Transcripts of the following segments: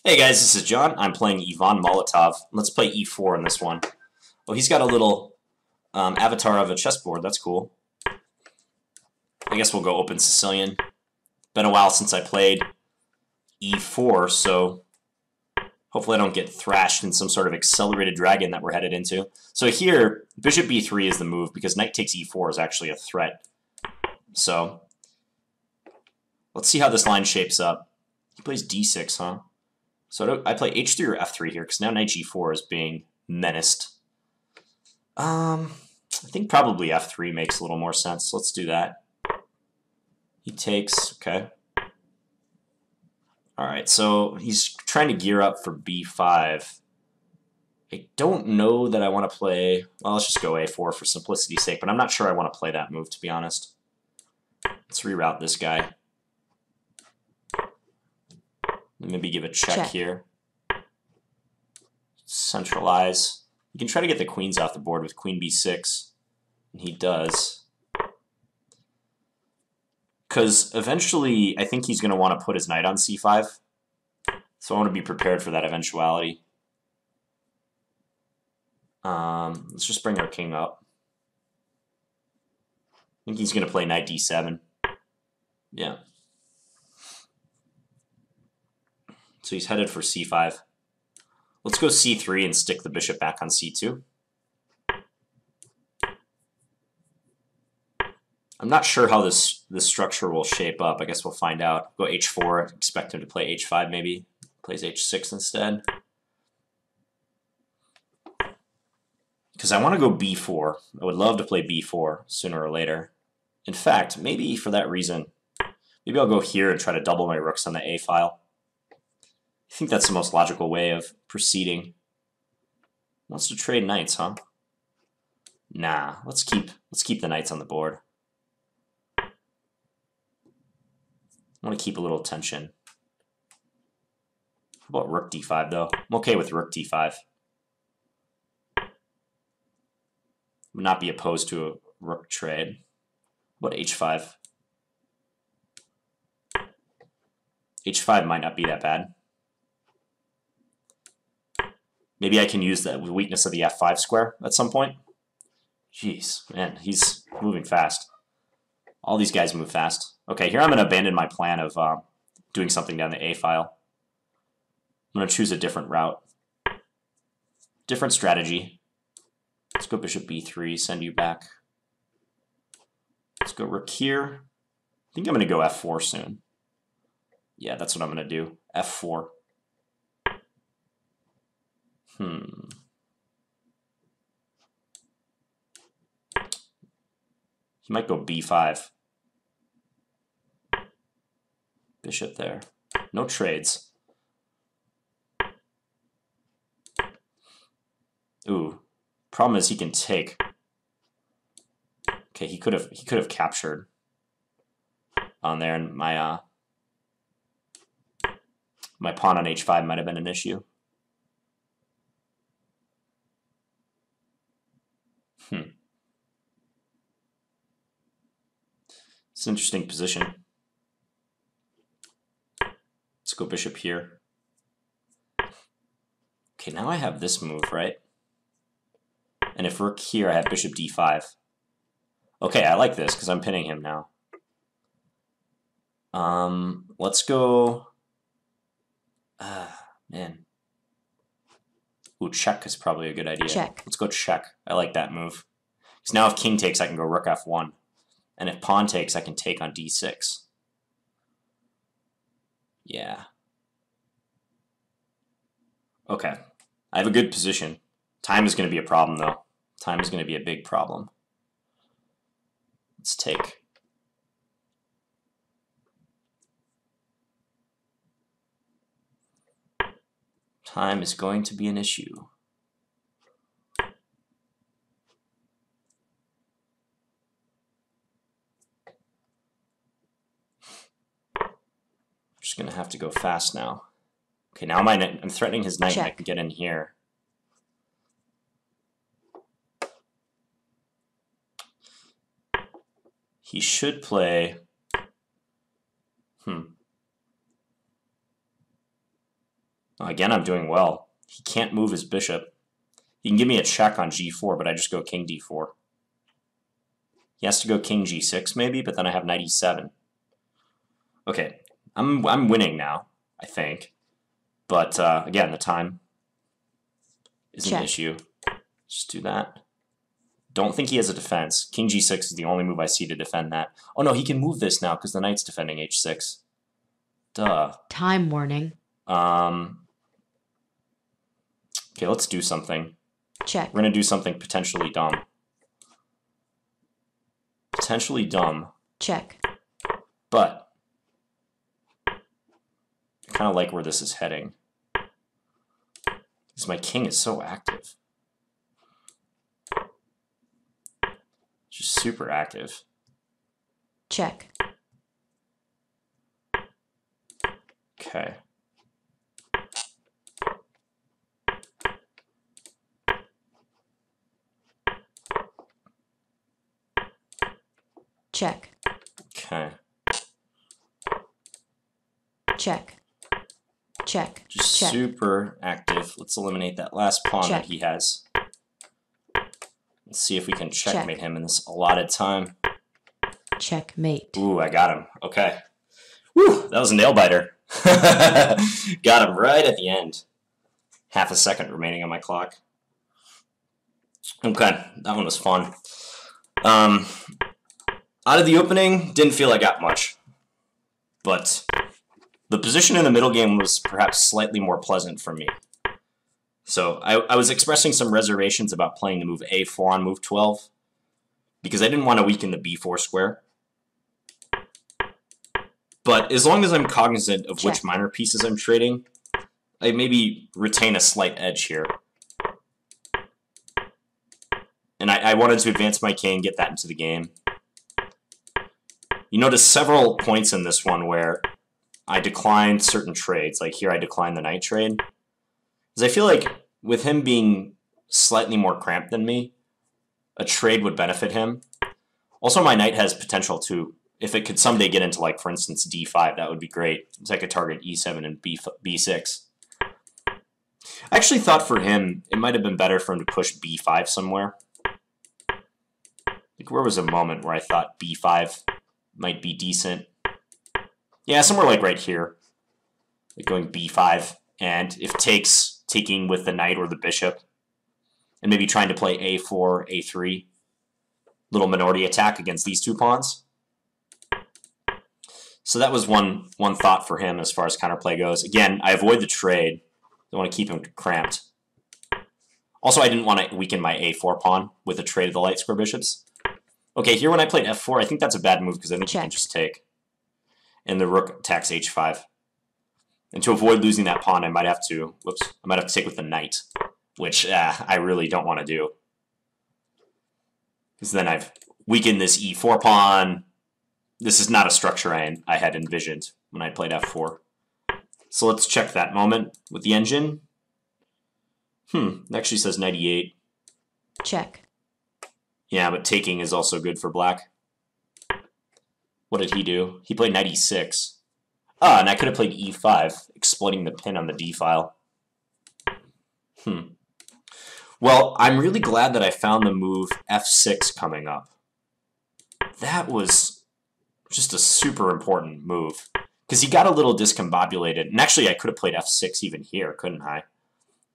Hey guys, this is John. I'm playing Ivan Molotov. Let's play e4 in this one. Oh, he's got a little avatar of a chessboard. That's cool. I guess we'll go open Sicilian. Been a while since I played e4, so hopefully I don't get thrashed in some sort of accelerated dragon that we're headed into. So here, bishop b3 is the move because knight takes e4 is actually a threat. So let's see how this line shapes up. He plays d6, huh? So I play h3 or f3 here, because now knight g4 is being menaced. I think probably f3 makes a little more sense. Let's do that. He takes, okay. All right, so he's trying to gear up for b5. I don't know that I want to play, well, let's just go a4 for simplicity's sake, but I'm not sure I want to play that move, to be honest. Let's reroute this guy. Maybe give a check here. Centralize. You can try to get the queens off the board with queen b6, and he does. Because eventually, I think he's going to want to put his knight on c5, so I want to be prepared for that eventuality. Let's just bring our king up. I think he's going to play knight d7. Yeah. So he's headed for c5. Let's go c3 and stick the bishop back on c2. I'm not sure how this structure will shape up. I guess we'll find out. Go h4. Expect him to play h5 maybe. Plays h6 instead. Because I want to go b4. I would love to play b4 sooner or later. In fact, maybe for that reason, maybe I'll go here and try to double my rooks on the a file. I think that's the most logical way of proceeding. Wants to trade knights, huh? Nah, let's keep the knights on the board. I want to keep a little tension. How about rook d5 though? I'm okay with rook d5. Would not be opposed to a rook trade. What h5? h5 might not be that bad. Maybe I can use the weakness of the f5 square at some point. Jeez, man, he's moving fast. All these guys move fast. Okay, here I'm going to abandon my plan of doing something down the a file. I'm going to choose a different route. Different strategy. Let's go bishop b3, send you back. Let's go rook here. I think I'm going to go f4 soon. Yeah, that's what I'm going to do. f4. He might go b5. Bishop there. No trades. Ooh. Problem is he can take. Okay, he could have captured on there, and my my pawn on h5 might have been an issue. It's an interesting position. Let's go bishop here. Okay, now I have this move, right? And if rook here, I have bishop d5. Okay, I like this because I'm pinning him now. Let's go. Man. Ooh, check is probably a good idea. Check. Let's go check. I like that move. Because now if king takes, I can go rook f1. And if pawn takes, I can take on d6. Yeah. Okay. I have a good position. Time is going to be a problem, though. Time is going to be a big problem. Let's take. Time is going to be an issue. Just going to have to go fast now. Okay, now I'm threatening his knight, and I can get in here. He should play. Again, I'm doing well. He can't move his bishop. He can give me a check on g4, but I just go king d4. He has to go king g6 maybe, but then I have knight e7. Okay, I'm winning now, I think. But again, the time is an issue. Just do that. Don't think he has a defense. King g6 is the only move I see to defend that. Oh no, he can move this now because the knight's defending h6. Duh. Time warning. Okay, let's do something. Check. We're going to do something potentially dumb. Potentially dumb. Check. But I kind of like where this is heading. Because my king is so active. Just super active. Check. Okay. Check. Okay. Check. Check. Just check. Super active. Let's eliminate that last pawn Check. that he has. Let's see if we can checkmate him in this allotted time. Checkmate. Ooh, I got him. Okay. Woo, that was a nail biter. Got him right at the end. Half a second remaining on my clock. Okay, that one was fun. Out of the opening, didn't feel I got much. But the position in the middle game was perhaps slightly more pleasant for me. So I was expressing some reservations about playing the move a4 on move 12 because I didn't want to weaken the b4 square. But as long as I'm cognizant of which minor pieces I'm trading, I maybe retain a slight edge here. And I wanted to advance my king, get that into the game. You notice several points in this one where I declined certain trades. Like here I declined the knight trade. Because I feel like with him being slightly more cramped than me, a trade would benefit him. Also, my knight has potential to, if it could someday get into, like, for instance, d5, that would be great. So I could target e7 and b6. I actually thought for him, it might have been better for him to push b5 somewhere. Like, where was a moment where I thought b5 might be decent? Yeah, somewhere like right here. Like going b5, and if taking with the knight or the bishop, and maybe trying to play a4, a3. Little minority attack against these two pawns. So that was one thought for him as far as counterplay goes. Again, I avoid the trade. I want to keep him cramped. Also, I didn't want to weaken my a4 pawn with a trade of the light square bishops. Okay, here when I played f4, I think that's a bad move because I think you can just take. And the rook attacks h5. And to avoid losing that pawn, I might have to take with the knight, which I really don't want to do. Because then I've weakened this e4 pawn. This is not a structure I had envisioned when I played f4. So let's check that moment with the engine. It actually says 98. Check. Yeah, but taking is also good for black. What did he do? He played knight e6. Ah, and I could have played e5, exploiting the pin on the d file. Well, I'm really glad that I found the move f6 coming up. That was just a super important move. Because he got a little discombobulated. And actually, I could have played f6 even here, couldn't I?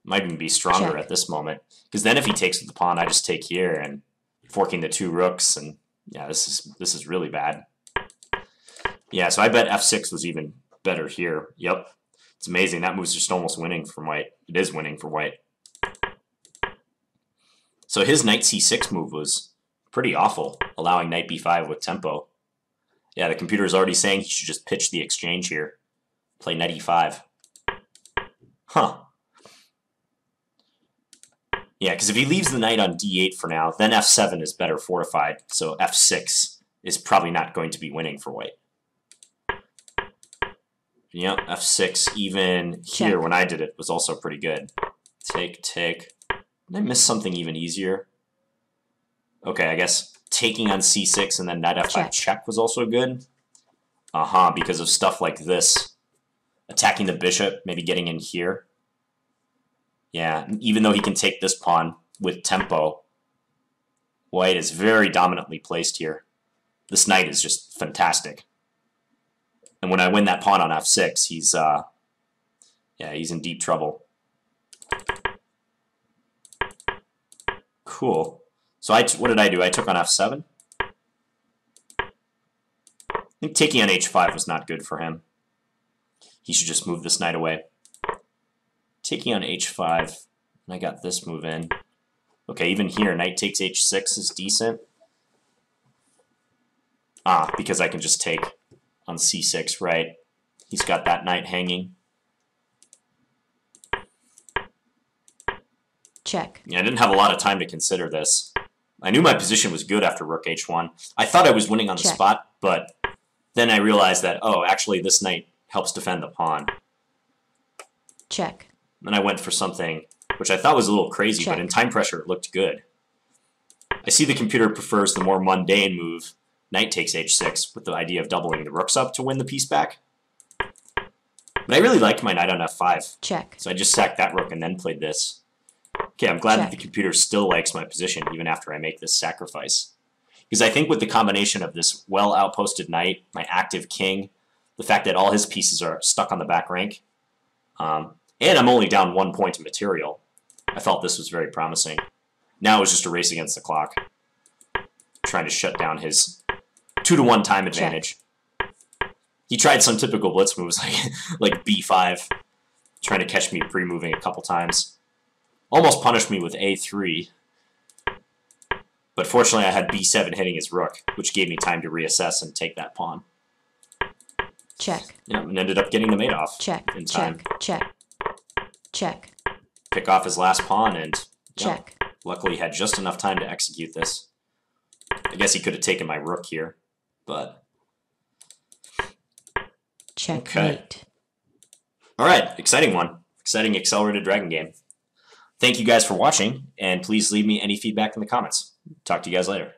Might even be stronger at this moment. Because then if he takes with the pawn, I just take here and forking the two rooks. And yeah, this is really bad. Yeah, so I bet f6 was even better here. Yep. It's amazing. That move's just almost winning for white. It is winning for white. So his knight c6 move was pretty awful, allowing knight b5 with tempo. Yeah, the computer is already saying he should just pitch the exchange here. Play knight e5. Huh. Yeah, because if he leaves the knight on d8 for now, then f7 is better fortified. So f6 is probably not going to be winning for white. Yep, f6 even here when I did it was also pretty good. Take, take. Did I miss something even easier? Okay, I guess taking on c6 and then knight f5 check was also good. Because of stuff like this. Attacking the bishop, maybe getting in here. Yeah, even though he can take this pawn with tempo, white is very dominantly placed here. This knight is just fantastic. And when I win that pawn on f6, he's in deep trouble. Cool. So what did I do? I took on f7. I think taking on h5 was not good for him. He should just move this knight away. Taking on h5, and I got this move in. Okay, even here, knight takes h6 is decent. Because I can just take on c6, right? He's got that knight hanging. Check. Yeah, I didn't have a lot of time to consider this. I knew my position was good after rook h1. I thought I was winning on the Check. spot, but then I realized that, oh, actually this knight helps defend the pawn. Check. Then I went for something which I thought was a little crazy, Check. but in time pressure it looked good. I see the computer prefers the more mundane move, knight takes h6, with the idea of doubling the rooks up to win the piece back. But I really liked my knight on f5, Check. so I just sacked that rook and then played this. Okay, I'm glad that Check. the computer still likes my position even after I make this sacrifice. Because I think with the combination of this well-outposted knight, my active king, the fact that all his pieces are stuck on the back rank, and I'm only down 1 point in material, I felt this was very promising. Now it was just a race against the clock, trying to shut down his 2-to-1 time advantage. He tried some typical blitz moves like b5, trying to catch me pre-moving a couple times. Almost punished me with a3. But fortunately I had b7 hitting his rook, which gave me time to reassess and take that pawn. Check. Yeah, and ended up getting the mate off Check. in time. Check. Check. Pick off his last pawn, and Check. luckily he had just enough time to execute this. I guess he could have taken my rook here, but... Checkmate. Alright, exciting one. Exciting accelerated dragon game. Thank you guys for watching, and please leave me any feedback in the comments. Talk to you guys later.